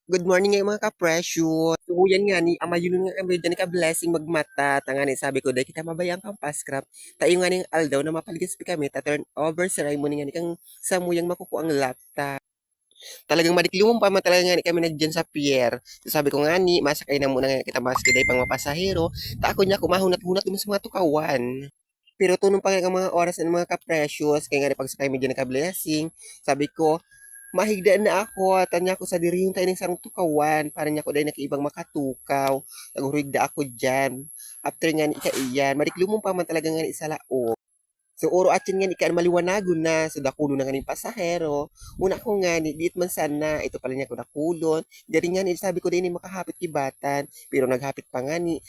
Good morning nga mga ka-precious. So yan nga ni amayunon nga kami dyan ka-blessing magmata. Tanga ni sabi ko dahil kita mabayang kang paskrap. Tayo nga ning aldaw na mapaligas pi kami. Ta-turn over ceremony nga ni kang samuyang makukuha ang laptop. Talagang madiklimong pa man talaga nga ni kami nagdyan sa pier. So sabi ko nga ni, masakay na muna nga kita maski dahil pang mapasahero. Ta ako niya kumahunat-hunat dun sa mga tukawan. Pero tunong pa nga ang mga oras ng mga ka-precious. Kaya nga ni pagsakay medyo naka-blessing. Sabi ko, mahigda na ako, tanya ko sa diri yung tayo ng sarong tukawan, para niya ko dahil nakiibang makatukaw, nagurigda ako dyan. After nga ni iyan, mariklumong pa man talaga nga ni sa lao. So, oro at yun nga ni kaan maliwanagon na, so dakulo na nga ni pasahero. Una ko nga ni, diit man sana, ito pala niya ko dakulon. Dari nga ni, sabi ko din ni makahapit kibatan, pero naghapit pa nga ni,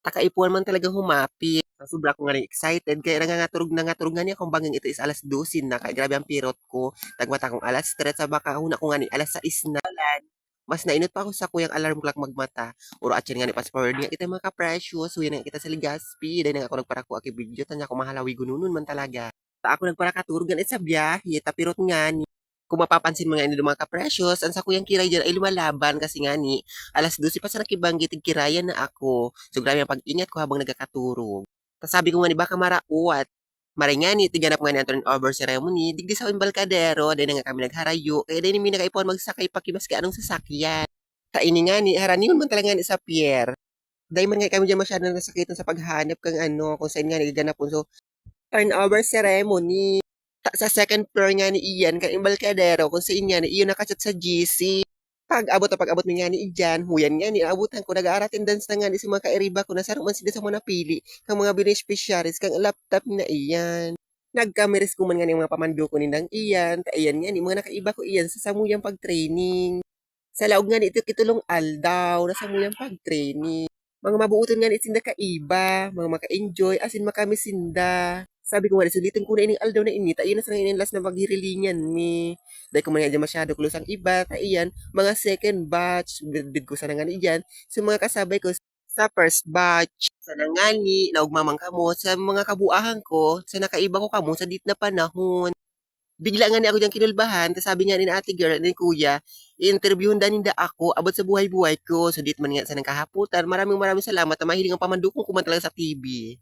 takaipuan man talagang humapit. Sobra ko nga rin excited. Kaya nangangaturog nga niya kung banging ito is alas 12 na. Kaya grabe ang pirot ko. Tagmata kong alas 3. Sa baka huna ko nga ni alas 6 na. Mas nainot pa ako sa kuyang alarm clock magmata. Uro at yan nga ni fast forward nga kita mga ka-precious. Huyan nga kita sa Ligaspi. Dahil nga ako nagparako aki video. Tanya ko mahalawi gununon man talaga. Ta ako nagparakaturo ganit sa biyahe. Tapirot nga ni. Kung mapapansin mo nga ni mga ka-precious, ang sa kuyang kiray dyan ay lumalaban kasi nga ni alas 12 pa sa nakibanggit kirayan na ako. So grabe ang pag-ingat ko habang nagkakaturog. Tapos sabi ko nga ni baka marauat. Maray nga ni, tiganap nga ni ang turnover ceremony, digdi sa embarkadero, dahil na nga kami nagharayo, kaya dahil mi nakaipon magsakay pakibas ka anong sasakyan. Kaini nga ni, haraniwan man talaga ni sa pier. Dahil man nga kami dyan masyado nasakitan sa paghanap kang ano, kung saan nga nagiganapon. So, turnover ceremony. Sa second floor nga ni Ian, kang embarkadero, kung saan nga ni Ian nakachat sa GC. Pag-abot mi nga ni Ijan, huyan nga ni, abutan ko, nag-aarattendance na nga ni si mga kairiba ko, nasarang man sila sa mga napili, kang mga beneficiaries, kang laptop na iyan. Nagkamiris ko man nga ni mga pamando ko ni nang iyan, kaiyan nga ni, mga nakaiba ko iyan sa samuyang pag-training. Sa laog nga ni, ito kitulong aldaw, na samuyang pag-training. Mga mabuuton nga ni, sinda kaiba, mga maka-enjoy, asin makamisinda. Sabi ko nga, sulitin ko na ining aldaw na inita, ayun na sa ngayon last na maghirilingan mi. Dahil kung mga masyado close ang iba, iyan, mga second batch, bid ko sana nga ni iyan, sa mga kasabay ko sa first batch. Sa nangani, naugmamang kamo, sa mga kabuahan ko, sa nakaiba ko kamo, sa dit na panahon. Bigla nga ni ako diyang kinulbahan, tas sabi nga ni na ate girl, ni kuya, i-interviewin da ninda ako about sa buhay-buhay ko. So, dit man nga sa nang kahaputan. Maraming salamat na mahiling ang pamandukong kuman talaga sa TV.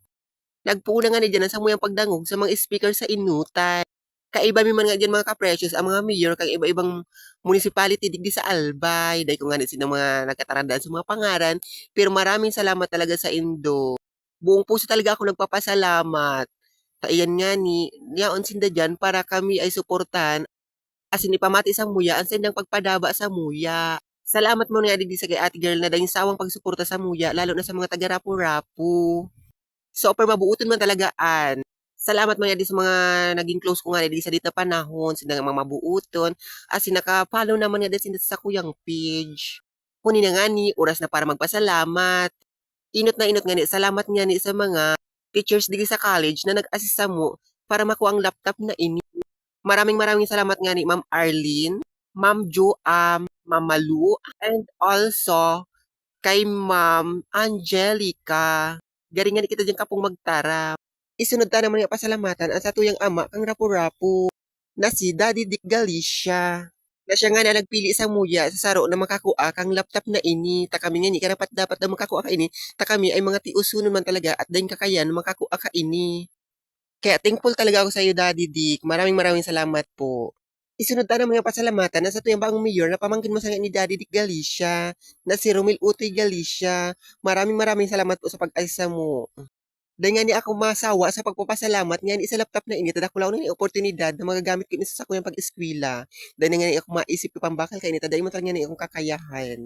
Nagpuuna nga ni dyan ang samuyang pagdangog sa mga speaker sa inutan. Kaiba mi man nga dyan mga ka-precious, ang mga mayor, kang iba-ibang municipality digdi sa Albay. Dahil ko nga ni sila mga nagkatarandaan sa mga pangaran. Pero maraming salamat talaga sa Indo. Buong puso talaga ako nagpapasalamat. Ayan nga ni, niyaon sinda dyan para kami ay suportahan. Asin ipamati sa muya, ang sendang pagpadaba sa muya. Salamat mo nga digdi sa kay ate girl na dahil sawang pagsuporta sa muya, lalo na sa mga taga-rapu-rapu. Super mabuuton man talagaan. Salamat man di sa mga naging close ko nga di sa dito panahon, sila nga mga mabuuton, as naka-follow naman nga din sa kuyang page. Kunin na nga ni, oras na para magpasalamat. Inot nga ni, salamat nga ni sa mga teachers digi sa college na nag-assist sa mo para makuha ang laptop na ini. Maraming salamat nga ni Ma'am Arlene, Ma'am Joam, Ma'am Malu, and also kay Ma'am Angelica. Garingan kita dyan kapong magtara. Isunod ta naman nga pasalamatan ang sa tuyang ama kang rapu-rapu na si Daddy Dick Galicia. Na siya nga na nagpili sa muya sa saro na makakuha kang laptop na ini. Ta kami nga ni karapat dapat na makakuha ka ini. Ta kami ay mga tiusunon man talaga at daing kakayan na makakuha ka ini. Kaya thankful talaga ako sa iyo, Daddy Dick. Maraming salamat po. Isunod ta naman nga pasalamatan na sa tuyang bagong mayor na pamangkin mo sa nga ni Daddy Dick Galicia na si Romel Utoy Galicia. Maraming salamat po sa pag-ayos mo. Dahil nga ni ako masawa sa pagpapasalamat nga ni sa laptop na ini, tada ko lang ni oportunidad na magagamit ko ini sa sakuyang pag-eskwela. Dahil nga ni ako maisip ko pambakal kay ni tada mo talaga ni akong kakayahan.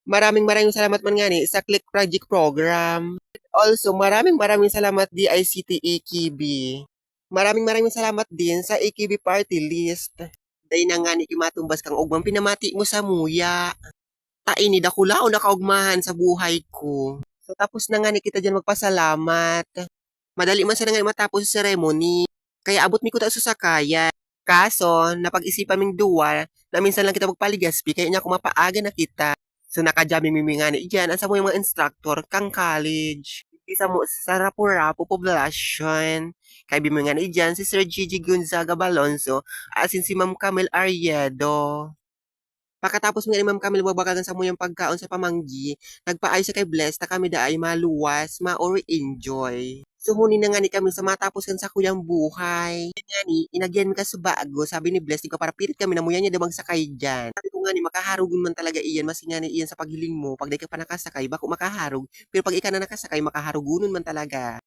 Maraming salamat man nga ni sa Click Project Program. Also, maraming salamat DICT AKB. Maraming salamat din sa AKB Party List. Dahil na nga ni kimatumbas kang ugmang pinamati mo sa muya. Taini da kulao na kaugmahan sa buhay ko. So tapos na nga ni kita dyan magpasalamat. Madali man sana nga matapos sa ceremony. Kaya abot mi ko ta susakayan. Kaso, napag-isipan ming duwa na minsan lang kita magpaligaspi kaya niya kung mapaaga na kita. So nakajami mi nga ni dyan. Asa mo yung mga instructor kang college. Isa mo sa Rapu-Rapu Poblacion. Kaya bimi nga ni dyan si Sir Gigi Gonzaga Balonzo asin si Ma'am Camel Ariedo. Pakatapos nga ni Ma'am kami luwag-bagagan sa among pagkaon sa pamanggi, nagpaayo sa kay Bless ta kami daay maluwas, ma-or enjoy. So huni na nga ni kami sa matapos kan sa kuyang buhay. Yan nga ni, inagyan ka sa bago, sabi ni Bless, di ko para pilit kami na muyan niya dabang sakay dyan. Sabi ko nga ni, makaharugon man talaga iyan, mas nga ni iyan sa paghiling mo, pag di ka pa nakasakay, bako makaharog, pero pag ika na nakasakay, makaharugunon man talaga.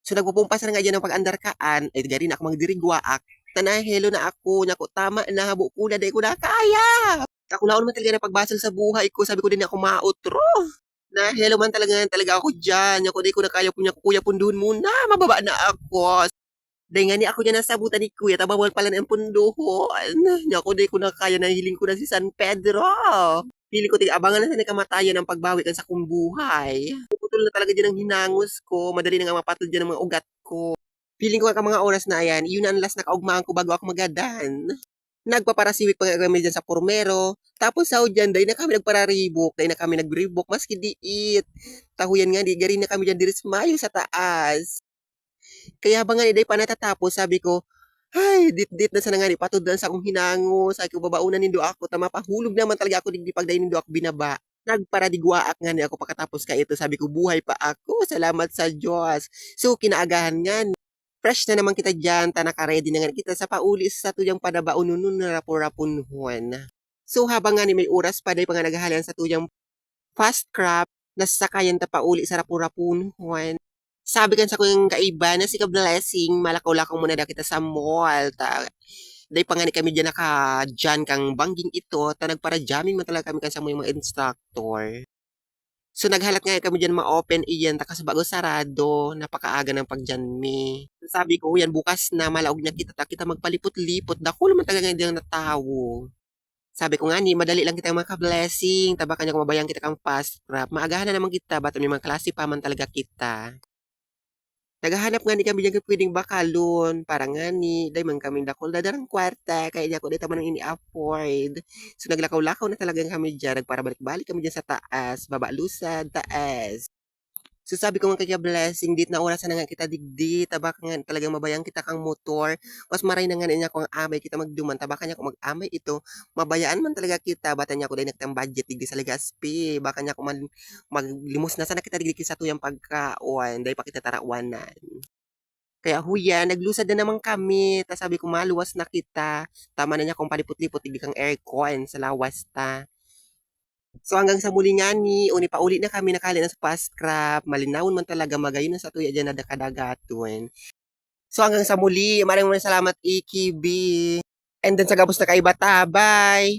So nagpupumpas na nga dyan ng pag-andarkaan, eh gari na ako magdirigwaak, tanay, na ako, nako tama na, habo ko na, di ko na kaya. Ako laon man talaga na pagbasal sa buhay ko, sabi ko din ako mautro. Na hello man talaga ako diyan. Ako di ko na kaya punya kuya punduhon muna. Mababa na ako. Dahil nga ni ako dyan nasabutan ni kuya, tabawal pala na ang punduhon. Nya ako di ko na kaya, nahiling ko na si San Pedro. Pili ko abangan na sa kamatayan ng pagbawi kan sa kong buhay. Puputol na talaga dyan ang hinangos ko. Madali na nga mapatol dyan ang mga ugat ko. Feeling ko ka mga oras na ayan, yun ang last na kaugmahan ko bago ako magadan. Nagpaparasiwik pa nga kami dyan sa pormero. Tapos sa dyan, dahil na kami nagpararibok, dahil na kami nagribok, maski diit. Tahuyan nga, di gari na kami dyan diris mayo sa taas. Kaya ba nga, dahil pa natatapos, sabi ko, ay, dit-dit na sa nga ni, patod na sa akong hinango, sa akong babaunan nindo ako, tama pahulog naman talaga ako, digdi pag dahil nindo ako binaba. Nagparadigwaak nga ni ako pagkatapos ka ito, sabi ko, buhay pa ako, salamat sa Diyos. So, kinaagahan nga, fresh na naman kita dyan, ta naka-ready na nga kita sa pauli sa tuyang padabaununun na rapurapunhuan. So habang nga ni may oras pa dahil pa nga naghahalan sa tuyang fast crop, nasakayan ta pauli sa rapurapunhuan. Sabi kan sa kong kaiba na si ka-blessing, malakaw-lakaw muna da kita sa mall. Dahil pa nga ni kami dyan naka-dyan kang bangging ito, ta nagpara-jamming man talaga kami kan sa mga instructor. So naghalat nga kami diyan ma-open iyan ta kasi bago sarado, napakaaga ng pagjanmi. Sabi ko, yan bukas na malaog na kita ta kita magpalipot-lipot. Dako naman talaga nga diyang natawo. Sabi ko nga ni, madali lang kita maka-blessing. Taba kanya kung mabayang kita kang fast rap. Maagahan na naman kita, ba't may mga klase pa man talaga kita. Naghahanap nga ni kami diyan pwedeng bakalon para nga ni dahil man kaming dakol dadarang kwarta kaya di ako dito man ini-afford. So naglakaw-lakaw na talaga kami diyan, nagparabalik-balik kami diyan sa taas, baba lusad, taas. So sabi ko nga kay Blessing, dit na oras na nga kita digdi, tabak nga talagang mabayang kita kang motor. Mas maray na nga niya kung amay kita magduman, tabaka niya kung mag-amay ito, mabayaan man talaga kita, bata niya ko dahil nagtang budget digdi sa Legaspi, baka niya kung maglimos na sana kita digdi sa tuyang pagkaon, dahil pa kita tarawanan. Kaya huya, naglusad na naman kami, ta sabi ko maluwas na kita, tama na niya kung palipot-lipot digdi kang aircon sa lawas ta. So hanggang sa muli nga ni, uni pa uli na kami nakali na sa fast crop, malinawon man talaga magayon na sa tuya dyan na dakadagatun. So hanggang sa muli, maraming salamat EKB. And then sa gabos na kay Bata, bye!